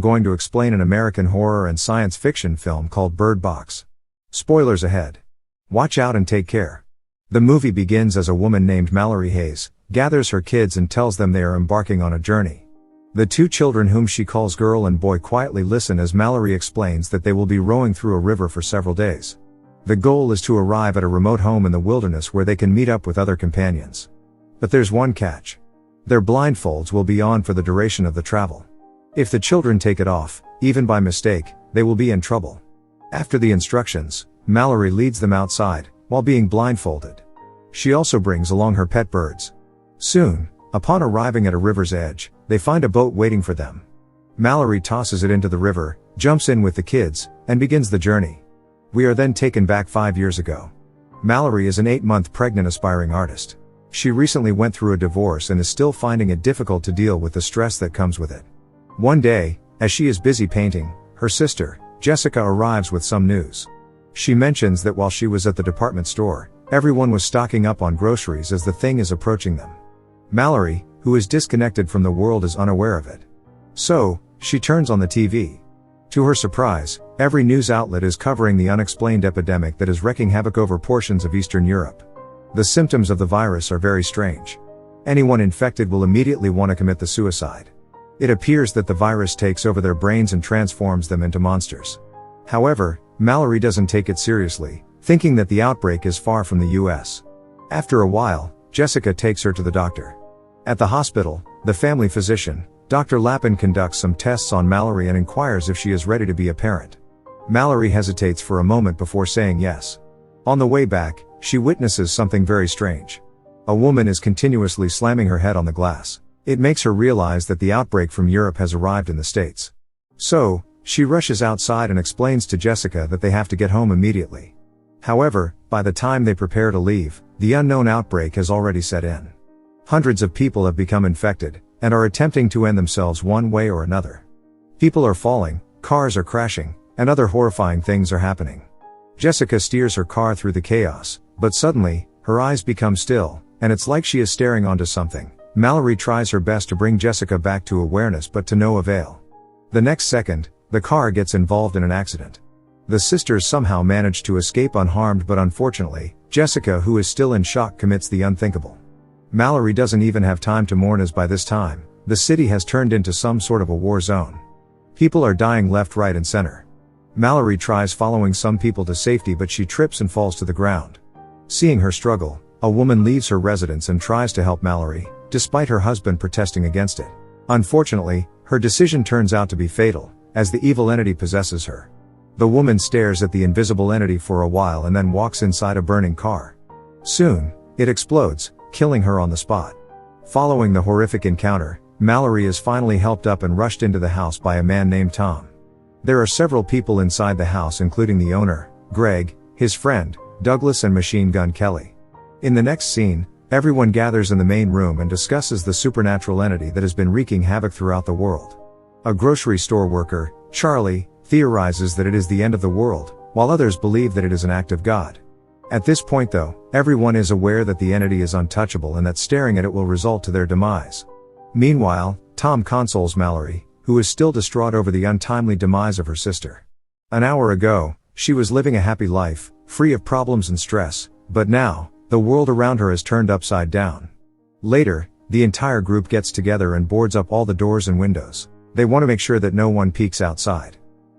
Going to explain an American horror and science fiction film called Bird Box. Spoilers ahead. Watch out and take care. The movie begins as a woman named Malorie Hayes gathers her kids and tells them they are embarking on a journey. The two children, whom she calls girl and boy, quietly listen as Malorie explains that they will be rowing through a river for several days. The goal is to arrive at a remote home in the wilderness where they can meet up with other companions. But there's one catch. Their blindfolds will be on for the duration of the travel. If the children take it off, even by mistake, they will be in trouble. After the instructions, Malorie leads them outside, while being blindfolded. She also brings along her pet birds. Soon, upon arriving at a river's edge, they find a boat waiting for them. Malorie tosses it into the river, jumps in with the kids, and begins the journey. We are then taken back 5 years ago. Malorie is an 8-month pregnant aspiring artist. She recently went through a divorce and is still finding it difficult to deal with the stress that comes with it. One day, as she is busy painting, her sister, Jessica, arrives with some news. She mentions that while she was at the department store, everyone was stocking up on groceries as the thing is approaching them. Malorie, who is disconnected from the world, is unaware of it. So, she turns on the TV. To her surprise, every news outlet is covering the unexplained epidemic that is wreaking havoc over portions of Eastern Europe. The symptoms of the virus are very strange. Anyone infected will immediately want to commit the suicide. It appears that the virus takes over their brains and transforms them into monsters. However, Malorie doesn't take it seriously, thinking that the outbreak is far from the US. After a while, Jessica takes her to the doctor. At the hospital, the family physician, Dr. Lappin, conducts some tests on Malorie and inquires if she is ready to be a parent. Malorie hesitates for a moment before saying yes. On the way back, she witnesses something very strange. A woman is continuously slamming her head on the glass. It makes her realize that the outbreak from Europe has arrived in the States. So, she rushes outside and explains to Jessica that they have to get home immediately. However, by the time they prepare to leave, the unknown outbreak has already set in. Hundreds of people have become infected, and are attempting to end themselves one way or another. People are falling, cars are crashing, and other horrifying things are happening. Jessica steers her car through the chaos, but suddenly, her eyes become still, and it's like she is staring onto something. Malorie tries her best to bring Jessica back to awareness, but to no avail. The next second, the car gets involved in an accident. The sisters somehow manage to escape unharmed, but unfortunately, Jessica, who is still in shock, commits the unthinkable. Malorie doesn't even have time to mourn, as by this time, the city has turned into some sort of a war zone. People are dying left, right, and center. Malorie tries following some people to safety, but she trips and falls to the ground. Seeing her struggle, a woman leaves her residence and tries to help Malorie, despite her husband protesting against it. Unfortunately, her decision turns out to be fatal, as the evil entity possesses her. The woman stares at the invisible entity for a while and then walks inside a burning car. Soon, it explodes, killing her on the spot. Following the horrific encounter, Malorie is finally helped up and rushed into the house by a man named Tom. There are several people inside the house, including the owner, Greg, his friend, Douglas, and Machine Gun Kelly. In the next scene, everyone gathers in the main room and discusses the supernatural entity that has been wreaking havoc throughout the world. A grocery store worker, Charlie, theorizes that it is the end of the world, while others believe that it is an act of God. At this point though, everyone is aware that the entity is untouchable and that staring at it will result to their demise. Meanwhile, Tom consoles Malorie, who is still distraught over the untimely demise of her sister. An hour ago, she was living a happy life, free of problems and stress, but now, the world around her has turned upside down. Later, the entire group gets together and boards up all the doors and windows. They want to make sure that no one peeks outside.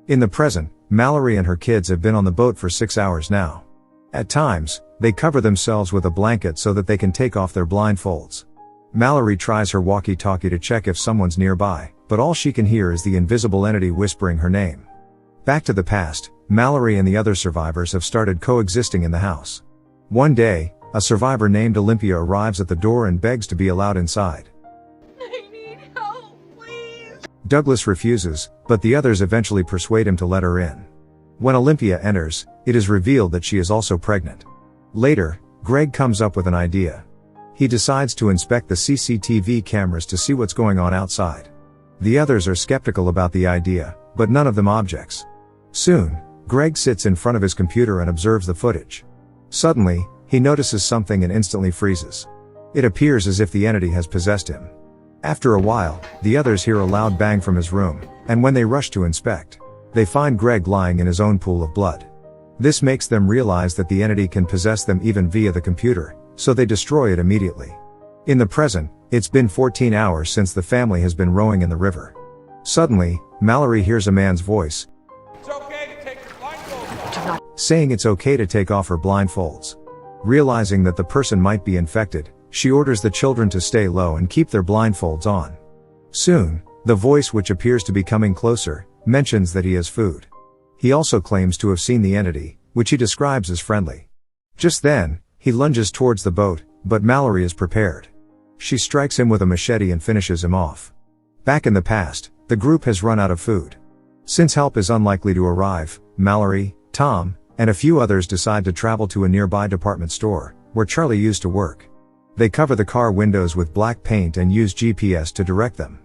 In the present, Malorie and her kids have been on the boat for 6 hours now. At times, they cover themselves with a blanket so that they can take off their blindfolds. Malorie tries her walkie-talkie to check if someone's nearby, but all she can hear is the invisible entity whispering her name. Back to the past, Malorie and the other survivors have started coexisting in the house. One day, a survivor named Olympia arrives at the door and begs to be allowed inside. I need help, please. Douglas refuses, but the others eventually persuade him to let her in. When Olympia enters, it is revealed that she is also pregnant. Later, Greg comes up with an idea. He decides to inspect the CCTV cameras to see what's going on outside. The others are skeptical about the idea, but none of them objects. Soon, Greg sits in front of his computer and observes the footage. Suddenly, he notices something and instantly freezes. It appears as if the entity has possessed him. After a while, the others hear a loud bang from his room, and when they rush to inspect, they find Greg lying in his own pool of blood. This makes them realize that the entity can possess them even via the computer, so they destroy it immediately. In the present, it's been 14 hours since the family has been rowing in the river. Suddenly, Malorie hears a man's voice. It's okay to take your blindfolds off. Saying it's okay to take off her blindfolds. Realizing that the person might be infected, she orders the children to stay low and keep their blindfolds on. Soon, the voice, which appears to be coming closer, mentions that he has food. He also claims to have seen the entity, which he describes as friendly. Just then, he lunges towards the boat, but Malorie is prepared. She strikes him with a machete and finishes him off. Back in the past, the group has run out of food. Since help is unlikely to arrive, Malorie, Tom, and a few others decide to travel to a nearby department store, where Charlie used to work. They cover the car windows with black paint and use GPS to direct them.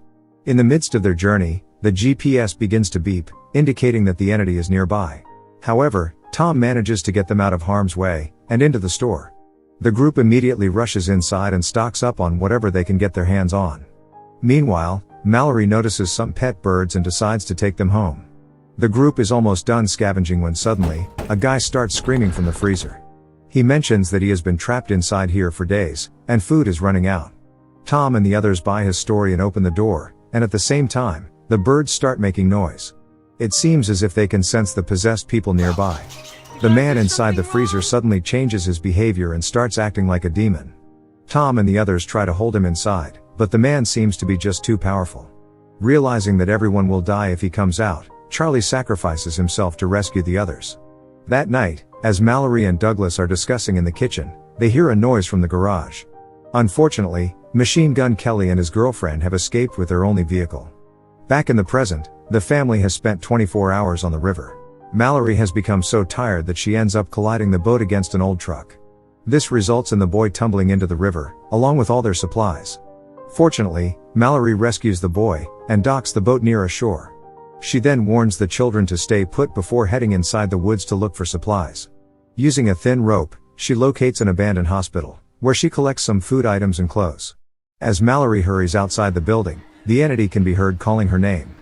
In the midst of their journey, the GPS begins to beep, indicating that the entity is nearby. However, Tom manages to get them out of harm's way, and into the store. The group immediately rushes inside and stocks up on whatever they can get their hands on. Meanwhile, Malorie notices some pet birds and decides to take them home. The group is almost done scavenging when suddenly, a guy starts screaming from the freezer. He mentions that he has been trapped inside here for days, and food is running out. Tom and the others buy his story and open the door, and at the same time, the birds start making noise. It seems as if they can sense the possessed people nearby. The man inside the freezer suddenly changes his behavior and starts acting like a demon. Tom and the others try to hold him inside, but the man seems to be just too powerful. Realizing that everyone will die if he comes out, Charlie sacrifices himself to rescue the others. That night, as Malorie and Douglas are discussing in the kitchen, they hear a noise from the garage. Unfortunately, Machine Gun Kelly and his girlfriend have escaped with their only vehicle. Back in the present, the family has spent 24 hours on the river. Malorie has become so tired that she ends up colliding the boat against an old truck. This results in the boy tumbling into the river, along with all their supplies. Fortunately, Malorie rescues the boy, and docks the boat near a shore. She then warns the children to stay put before heading inside the woods to look for supplies. Using a thin rope, she locates an abandoned hospital, where she collects some food items and clothes. As Malorie hurries outside the building, the entity can be heard calling her name.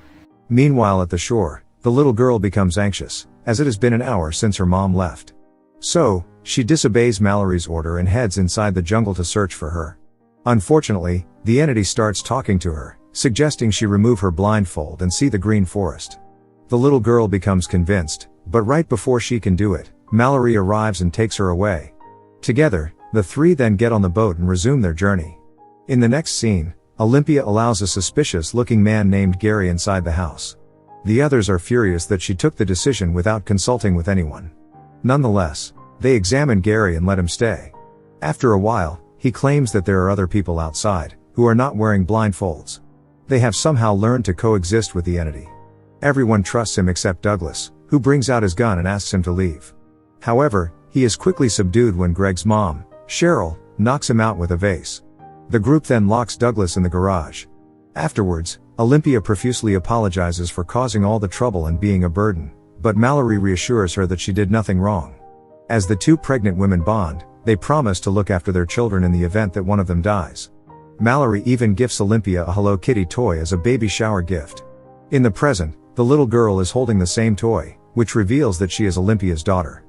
Meanwhile at the shore, the little girl becomes anxious, as it has been an hour since her mom left. So, she disobeys Malorie's order and heads inside the jungle to search for her. Unfortunately, the entity starts talking to her, suggesting she remove her blindfold and see the green forest. The little girl becomes convinced, but right before she can do it, Malorie arrives and takes her away. Together, the three then get on the boat and resume their journey. In the next scene, Olympia allows a suspicious-looking man named Gary inside the house. The others are furious that she took the decision without consulting with anyone. Nonetheless, they examine Gary and let him stay. After a while, he claims that there are other people outside, who are not wearing blindfolds. They have somehow learned to coexist with the entity. Everyone trusts him except Douglas, who brings out his gun and asks him to leave. However, he is quickly subdued when Greg's mom, Cheryl, knocks him out with a vase. The group then locks Douglas in the garage. Afterwards, Olympia profusely apologizes for causing all the trouble and being a burden, but Malorie reassures her that she did nothing wrong. As the two pregnant women bond, they promise to look after their children in the event that one of them dies. Malorie even gifts Olympia a Hello Kitty toy as a baby shower gift. In the present, the little girl is holding the same toy, which reveals that she is Olympia's daughter.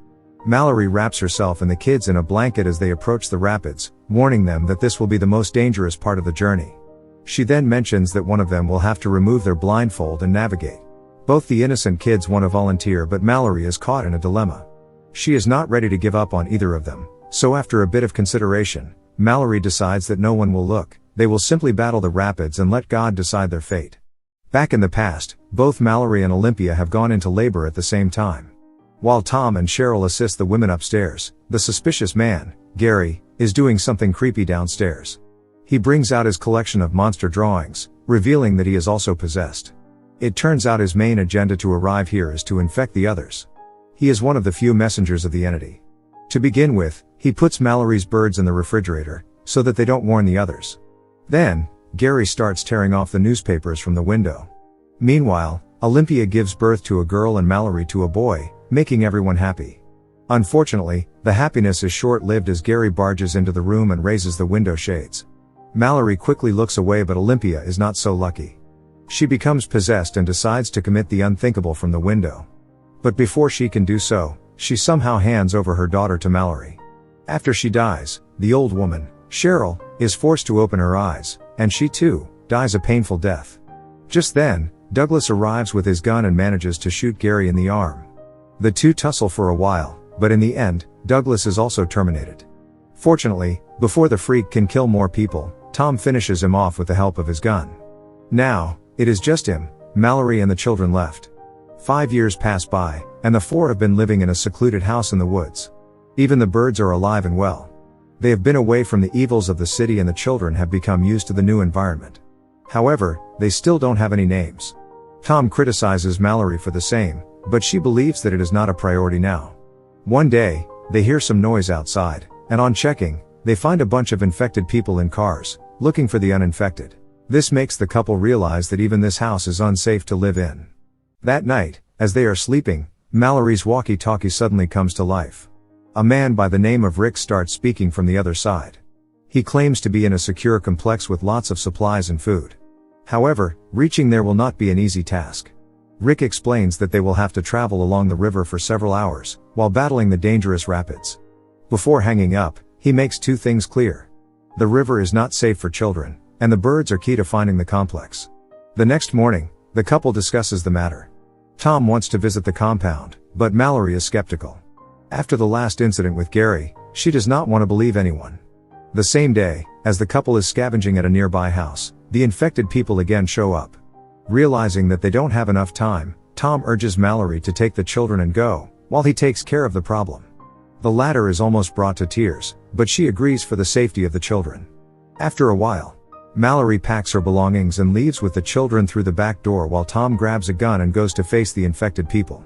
Malorie wraps herself and the kids in a blanket as they approach the rapids, warning them that this will be the most dangerous part of the journey. She then mentions that one of them will have to remove their blindfold and navigate. Both the innocent kids want to volunteer, but Malorie is caught in a dilemma. She is not ready to give up on either of them, so after a bit of consideration, Malorie decides that no one will look, they will simply battle the rapids and let God decide their fate. Back in the past, both Malorie and Olympia have gone into labor at the same time. While Tom and Cheryl assist the women upstairs, the suspicious man, Gary, is doing something creepy downstairs. He brings out his collection of monster drawings, revealing that he is also possessed. It turns out his main agenda to arrive here is to infect the others. He is one of the few messengers of the entity. To begin with, he puts Malorie's birds in the refrigerator, so that they don't warn the others. Then, Gary starts tearing off the newspapers from the window. Meanwhile, Olympia gives birth to a girl and Malorie to a boy, making everyone happy. Unfortunately, the happiness is short-lived as Gary barges into the room and raises the window shades. Malorie quickly looks away, but Olympia is not so lucky. She becomes possessed and decides to commit the unthinkable from the window. But before she can do so, she somehow hands over her daughter to Malorie. After she dies, the old woman, Cheryl, is forced to open her eyes, and she too dies a painful death. Just then, Douglas arrives with his gun and manages to shoot Gary in the arm. The two tussle for a while, but in the end, Douglas is also terminated. Fortunately, before the freak can kill more people, Tom finishes him off with the help of his gun. Now, it is just him, Malorie and the children left. 5 years pass by, and the four have been living in a secluded house in the woods. Even the birds are alive and well. They have been away from the evils of the city and the children have become used to the new environment. However, they still don't have any names. Tom criticizes Malorie for the same, but she believes that it is not a priority now. One day, they hear some noise outside, and on checking, they find a bunch of infected people in cars, looking for the uninfected. This makes the couple realize that even this house is unsafe to live in. That night, as they are sleeping, Malorie's walkie-talkie suddenly comes to life. A man by the name of Rick starts speaking from the other side. He claims to be in a secure complex with lots of supplies and food. However, reaching there will not be an easy task. Rick explains that they will have to travel along the river for several hours, while battling the dangerous rapids. Before hanging up, he makes two things clear. The river is not safe for children, and the birds are key to finding the complex. The next morning, the couple discusses the matter. Tom wants to visit the compound, but Malorie is skeptical. After the last incident with Gary, she does not want to believe anyone. The same day, as the couple is scavenging at a nearby house, the infected people again show up. Realizing that they don't have enough time, Tom urges Malorie to take the children and go, while he takes care of the problem. The latter is almost brought to tears, but she agrees for the safety of the children. After a while, Malorie packs her belongings and leaves with the children through the back door while Tom grabs a gun and goes to face the infected people.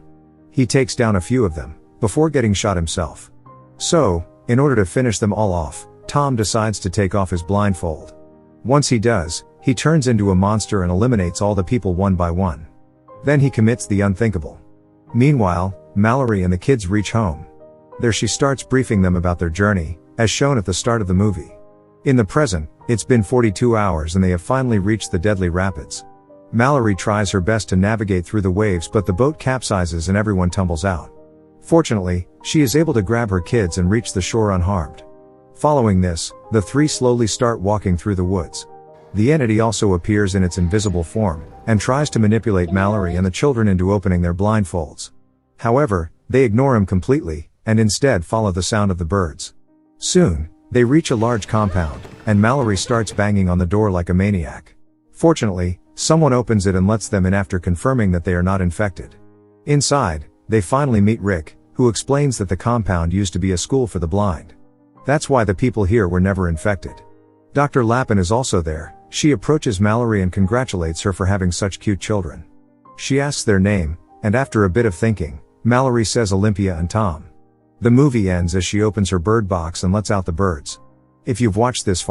He takes down a few of them, before getting shot himself. So, in order to finish them all off, Tom decides to take off his blindfold. Once he does, he turns into a monster and eliminates all the people one by one. Then he commits the unthinkable. Meanwhile, Malorie and the kids reach home. There she starts briefing them about their journey, as shown at the start of the movie. In the present, it's been 42 hours and they have finally reached the deadly rapids. Malorie tries her best to navigate through the waves, but the boat capsizes and everyone tumbles out. Fortunately, she is able to grab her kids and reach the shore unharmed. Following this, the three slowly start walking through the woods. The entity also appears in its invisible form, and tries to manipulate Malorie and the children into opening their blindfolds. However, they ignore him completely, and instead follow the sound of the birds. Soon, they reach a large compound, and Malorie starts banging on the door like a maniac. Fortunately, someone opens it and lets them in after confirming that they are not infected. Inside, they finally meet Rick, who explains that the compound used to be a school for the blind. That's why the people here were never infected. Dr. Lappin is also there. She approaches Malorie and congratulates her for having such cute children. She asks their name, and after a bit of thinking, Malorie says Olympia and Tom. The movie ends as she opens her bird box and lets out the birds. If you've watched this far,